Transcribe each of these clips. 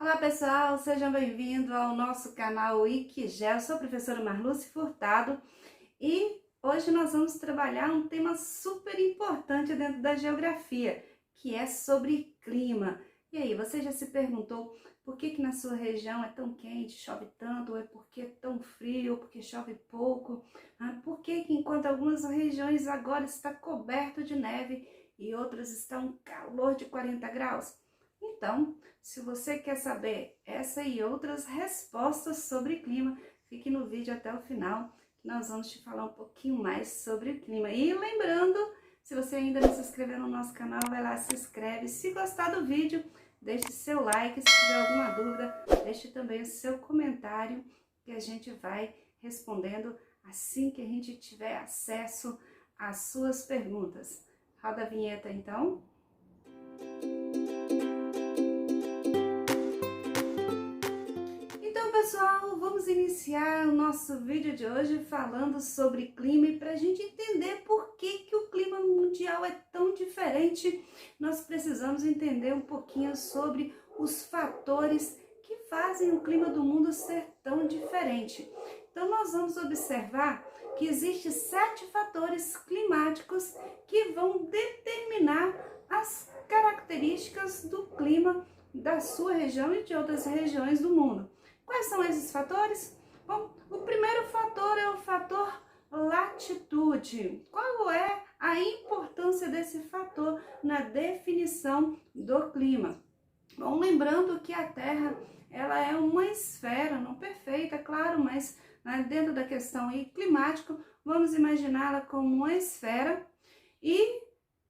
Olá pessoal, sejam bem-vindos ao nosso canal Iquigel. Eu sou a professora Marluce Furtado e hoje nós vamos trabalhar um tema super importante dentro da geografia, que é sobre clima. E aí, você já se perguntou por que na sua região é tão quente, chove tanto, ou é porque é tão frio, ou porque chove pouco? Por que enquanto algumas regiões agora está coberto de neve e outras estão um calor de 40 graus? Então, se você quer saber essa e outras respostas sobre clima, fique no vídeo até o final, que nós vamos te falar um pouquinho mais sobre o clima. E lembrando, se você ainda não se inscreveu no nosso canal, vai lá, se inscreve. Se gostar do vídeo, deixe seu like. Se tiver alguma dúvida, deixe também o seu comentário, que a gente vai respondendo assim que a gente tiver acesso às suas perguntas. Roda a vinheta, então. Então, pessoal, vamos iniciar o nosso vídeo de hoje falando sobre clima, e para a gente entender por que o clima mundial é tão diferente, nós precisamos entender um pouquinho sobre os fatores que fazem o clima do mundo ser tão diferente. Então, nós vamos observar que existem 7 fatores climáticos que vão determinar as características do clima da sua região e de outras regiões do mundo. Quais são esses fatores? Bom, o primeiro fator é o fator latitude. Qual é a importância desse fator na definição do clima? Bom, lembrando que a Terra, ela é uma esfera, não perfeita, claro, mas dentro da questão climática, vamos imaginá-la como uma esfera e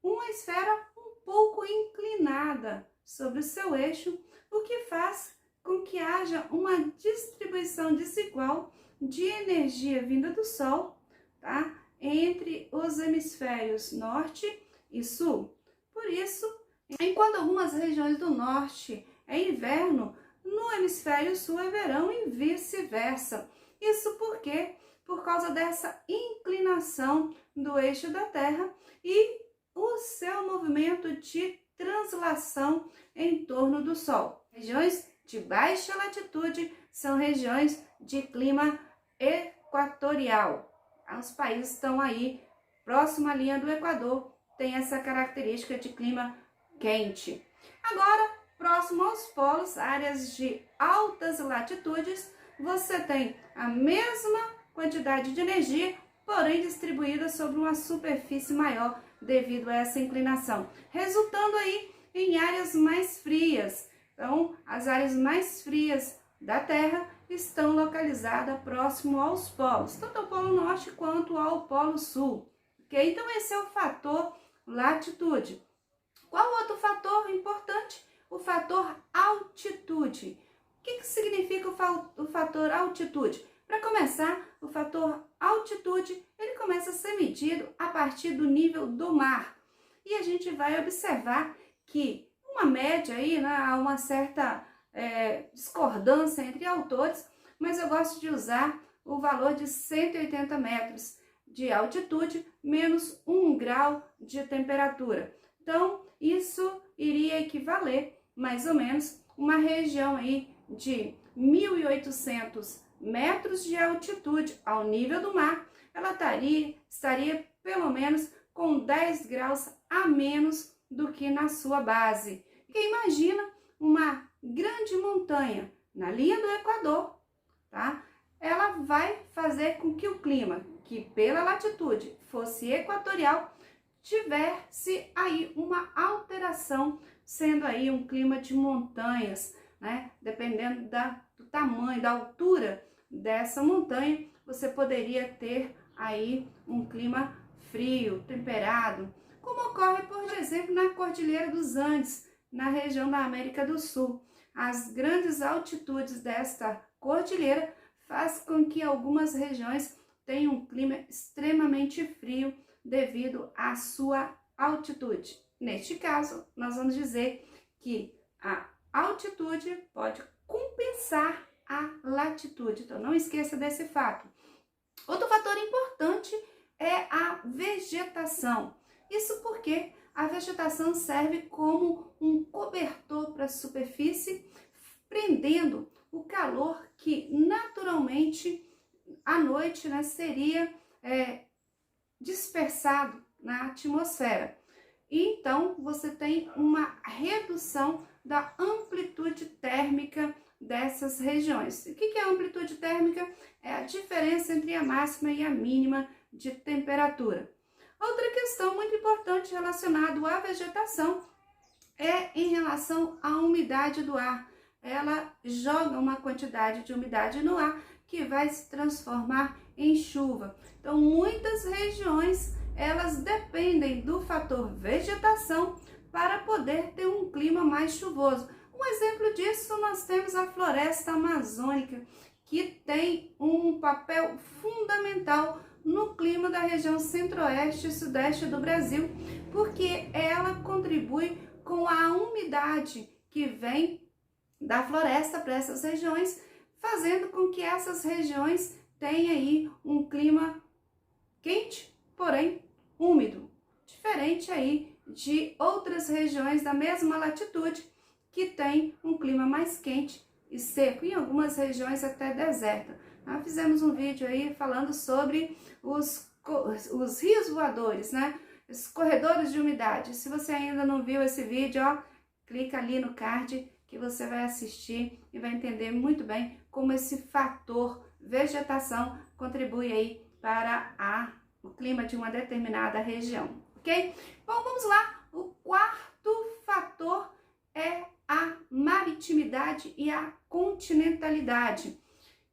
uma esfera um pouco inclinada sobre o seu eixo, o que faz com que haja uma distribuição desigual de energia vinda do Sol, tá? Entre os hemisférios norte e sul. Por isso, enquanto algumas regiões do norte é inverno, no hemisfério sul é verão e vice-versa. Isso porque, por causa dessa inclinação do eixo da Terra e o seu movimento de translação em torno do Sol. Regiões de baixa latitude são regiões de clima equatorial. Os países estão aí próximo à linha do Equador, tem essa característica de clima quente. Agora, próximo aos polos, áreas de altas latitudes, você tem a mesma quantidade de energia, porém distribuída sobre uma superfície maior devido a essa inclinação, resultando aí em áreas mais frias. Então, as áreas mais frias da Terra estão localizadas próximo aos polos, tanto ao Polo Norte quanto ao Polo Sul. Ok? Então, esse é o fator latitude. Qual outro fator importante? O fator altitude. O que significa o fator altitude? Para começar, o fator altitude, ele começa a ser medido a partir do nível do mar. E a gente vai observar que uma média aí, há uma certa discordância entre autores, mas eu gosto de usar o valor de 180 metros de altitude menos 1 grau de temperatura. Então, isso iria equivaler mais ou menos uma região aí de 1.800 metros de altitude ao nível do mar, ela estaria pelo menos com 10 graus a menos do que na sua base. Porque imagina uma grande montanha na linha do Equador, tá? Ela vai fazer com que o clima, que pela latitude fosse equatorial, tivesse aí uma alteração, sendo aí um clima de montanhas, né? Dependendo do tamanho, da altura dessa montanha, você poderia ter aí um clima frio, temperado, como ocorre, por exemplo, na Cordilheira dos Andes, na região da América do Sul. As grandes altitudes desta cordilheira faz com que algumas regiões tenham um clima extremamente frio devido à sua altitude. Neste caso, nós vamos dizer que a altitude pode compensar a latitude. Então, não esqueça desse fato. Outro fator importante é a vegetação. Isso porque a vegetação serve como um cobertor para a superfície, entendendo o calor que naturalmente à noite, né, seria dispersado na atmosfera. E então você tem uma redução da amplitude térmica dessas regiões. O que é a amplitude térmica? É a diferença entre a máxima e a mínima de temperatura. Outra questão muito importante relacionada à vegetação é em relação à umidade do ar. Ela joga uma quantidade de umidade no ar que vai se transformar em chuva. Então, muitas regiões, elas dependem do fator vegetação para poder ter um clima mais chuvoso. Um exemplo disso, nós temos a floresta amazônica, que tem um papel fundamental no clima da região centro-oeste e sudeste do Brasil, porque ela contribui com a umidade que vem da floresta para essas regiões, fazendo com que essas regiões tenham aí um clima quente, porém úmido, diferente aí de outras regiões da mesma latitude que tem um clima mais quente e seco, em algumas regiões até deserta. Nós fizemos um vídeo aí falando sobre os rios voadores, né? Os corredores de umidade. Se você ainda não viu esse vídeo, ó, clica ali no card que você vai assistir e vai entender muito bem como esse fator vegetação contribui aí para o clima de uma determinada região, ok? Bom, vamos lá. O quarto fator é a maritimidade e a continentalidade.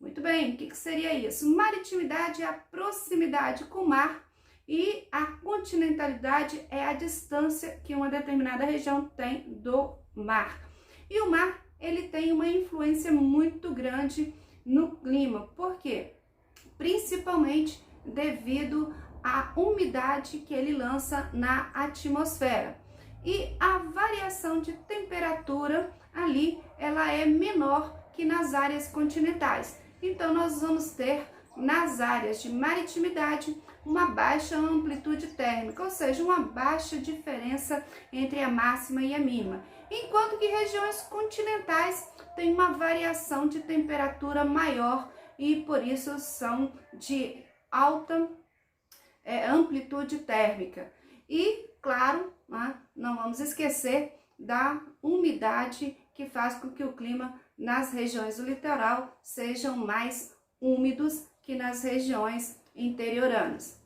Muito bem, o que seria isso? Maritimidade é a proximidade com o mar e a continentalidade é a distância que uma determinada região tem do mar. E o mar, ele tem uma influência muito grande no clima. Por quê? Principalmente devido à umidade que ele lança na atmosfera. E a variação de temperatura ali, ela é menor que nas áreas continentais. Então, nós vamos ter nas áreas de maritimidade uma baixa amplitude térmica, ou seja, uma baixa diferença entre a máxima e a mínima. Enquanto que regiões continentais têm uma variação de temperatura maior e por isso são de alta amplitude térmica. E, claro, não vamos esquecer da umidade que faz com que o clima nas regiões do litoral sejam mais úmidos que nas regiões interioranas.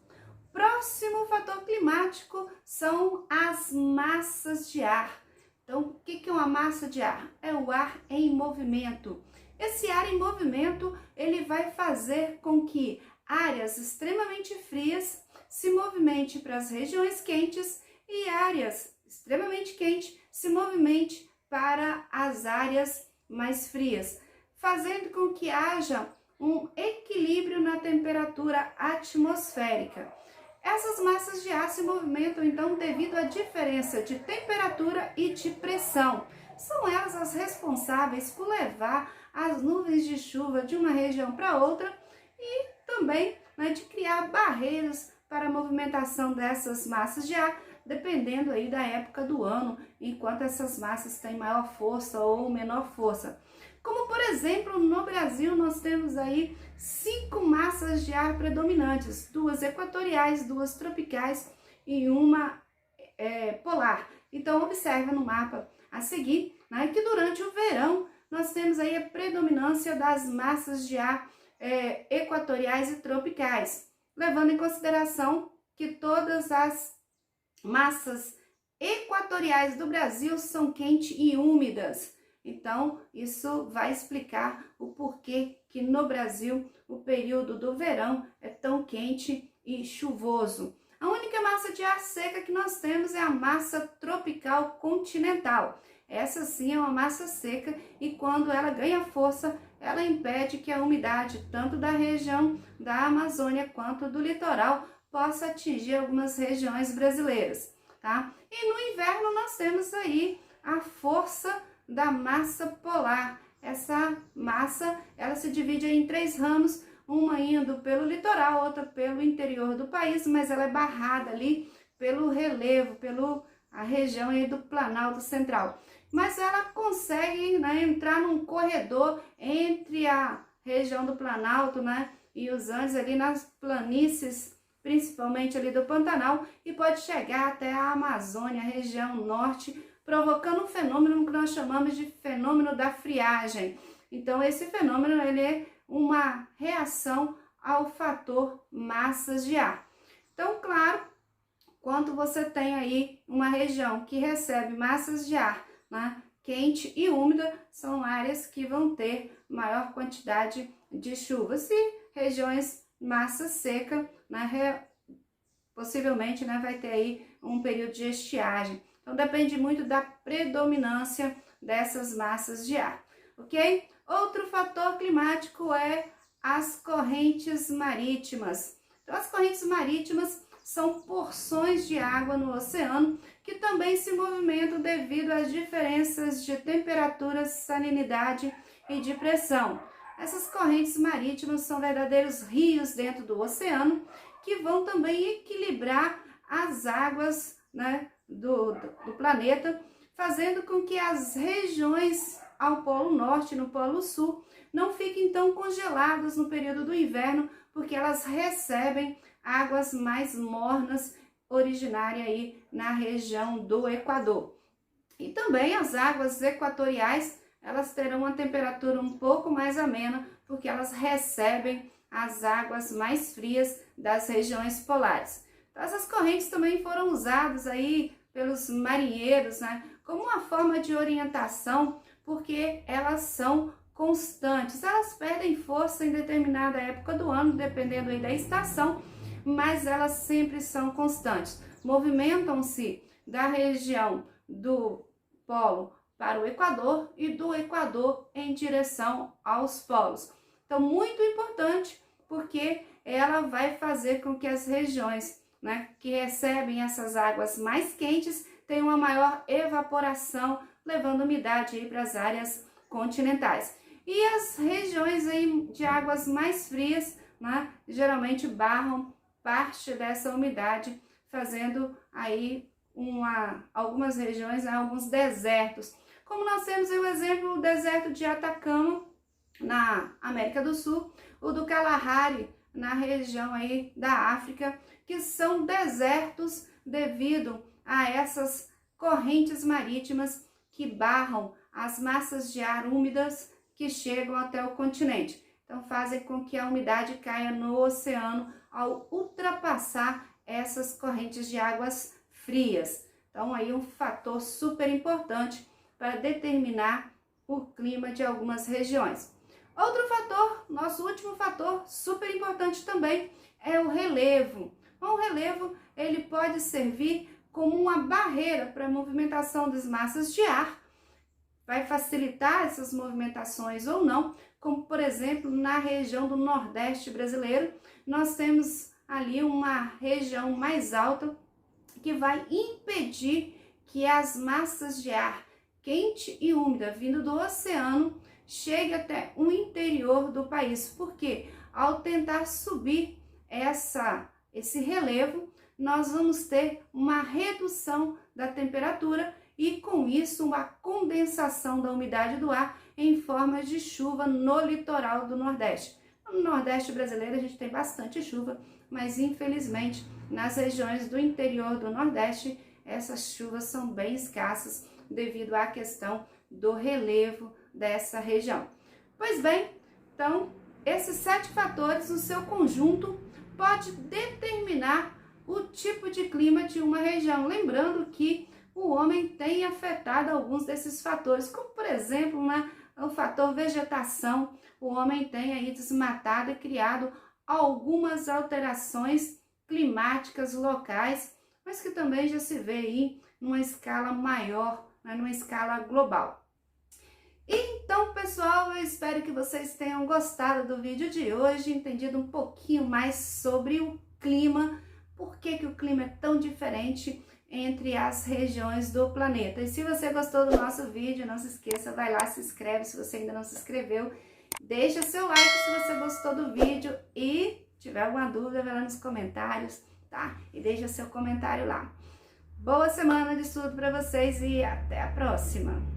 Próximo fator climático são as massas de ar. Então, o que é uma massa de ar? É o ar em movimento. Esse ar em movimento, ele vai fazer com que áreas extremamente frias se movimentem para as regiões quentes e áreas extremamente quentes se movimentem para as áreas mais frias, fazendo com que haja um equilíbrio na temperatura atmosférica. Essas massas de ar se movimentam, então, devido à diferença de temperatura e de pressão. São elas as responsáveis por levar as nuvens de chuva de uma região para outra e também, né, de criar barreiras para a movimentação dessas massas de ar, dependendo aí da época do ano, enquanto essas massas têm maior força ou menor força. Como, por exemplo, no Brasil nós temos aí 5 massas de ar predominantes, 2 equatoriais, 2 tropicais e uma polar. Então, observa no mapa a seguir, né, que durante o verão nós temos aí a predominância das massas de ar equatoriais e tropicais, levando em consideração que todas as massas equatoriais do Brasil são quentes e úmidas. Então, isso vai explicar o porquê que no Brasil o período do verão é tão quente e chuvoso. A única massa de ar seca que nós temos é a massa tropical continental. Essa sim é uma massa seca e quando ela ganha força, ela impede que a umidade, tanto da região da Amazônia quanto do litoral, possa atingir algumas regiões brasileiras, tá? E no inverno nós temos aí a força da massa polar. Essa massa, ela se divide em 3 ramos, uma indo pelo litoral, outra pelo interior do país, mas ela é barrada ali pelo relevo, pela região aí do Planalto Central. mas ela consegue, né, entrar num corredor entre a região do Planalto, né, e os Andes, ali nas planícies, principalmente ali do Pantanal, e pode chegar até a Amazônia, a região norte, provocando um fenômeno que nós chamamos de fenômeno da friagem. Então, esse fenômeno ele é uma reação ao fator massas de ar. Então, claro, quando você tem aí uma região que recebe massas de ar, né, quente e úmida, são áreas que vão ter maior quantidade de chuvas. E regiões massa seca, né, possivelmente, né, vai ter aí um período de estiagem. Então, depende muito da predominância dessas massas de ar, ok? Outro fator climático é as correntes marítimas. Então, as correntes marítimas são porções de água no oceano que também se movimentam devido às diferenças de temperatura, salinidade e de pressão. Essas correntes marítimas são verdadeiros rios dentro do oceano que vão também equilibrar as águas, né, do planeta, fazendo com que as regiões ao Polo Norte e no Polo Sul não fiquem tão congeladas no período do inverno, porque elas recebem águas mais mornas, originária aí na região do Equador. E também as águas equatoriais, elas terão uma temperatura um pouco mais amena, porque elas recebem as águas mais frias das regiões polares. Então, essas correntes também foram usadas aí pelos marinheiros, né, como uma forma de orientação, porque elas são constantes. Elas perdem força em determinada época do ano, dependendo aí da estação, mas elas sempre são constantes. Movimentam-se da região do polo para o Equador e do Equador em direção aos polos. Então, muito importante, porque ela vai fazer com que as regiões, né, que recebem essas águas mais quentes tenham uma maior evaporação, levando umidade aí para as áreas continentais. E as regiões aí de águas mais frias, né, geralmente barram parte dessa umidade, fazendo aí algumas regiões, né, alguns desertos. Como nós temos aí o exemplo do deserto de Atacama, na América do Sul, o do Kalahari, na região aí da África, que são desertos devido a essas correntes marítimas que barram as massas de ar úmidas que chegam até o continente. Então, fazem com que a umidade caia no oceano ao ultrapassar essas correntes de águas frias. Então, aí um fator super importante para determinar o clima de algumas regiões. Outro fator, nosso último fator super importante também, é o relevo. O relevo, ele pode servir como uma barreira para a movimentação das massas de ar, vai facilitar essas movimentações ou não, como por exemplo na região do Nordeste brasileiro, nós temos ali uma região mais alta que vai impedir que as massas de ar quente e úmida vindo do oceano chegue até o interior do país, porque ao tentar subir esse relevo, nós vamos ter uma redução da temperatura e com isso uma condensação da umidade do ar em forma de chuva no litoral do Nordeste. No Nordeste brasileiro a gente tem bastante chuva, mas infelizmente nas regiões do interior do Nordeste essas chuvas são bem escassas devido à questão do relevo dessa região. Pois bem, então esses 7 fatores no seu conjunto pode determinar o tipo de clima de uma região. Lembrando que o homem tem afetado alguns desses fatores, como por exemplo, o fator vegetação. O homem tem aí desmatado e criado algumas alterações climáticas locais, mas que também já se vê aí numa escala maior, numa escala global. Então, pessoal, eu espero que vocês tenham gostado do vídeo de hoje, entendido um pouquinho mais sobre o clima, por que o clima é tão diferente entre as regiões do planeta. E se você gostou do nosso vídeo, não se esqueça, vai lá, se inscreve se você ainda não se inscreveu, deixa seu like se você gostou do vídeo e tiver alguma dúvida, vai lá nos comentários, tá? E deixa seu comentário lá. Boa semana de estudo para vocês e até a próxima!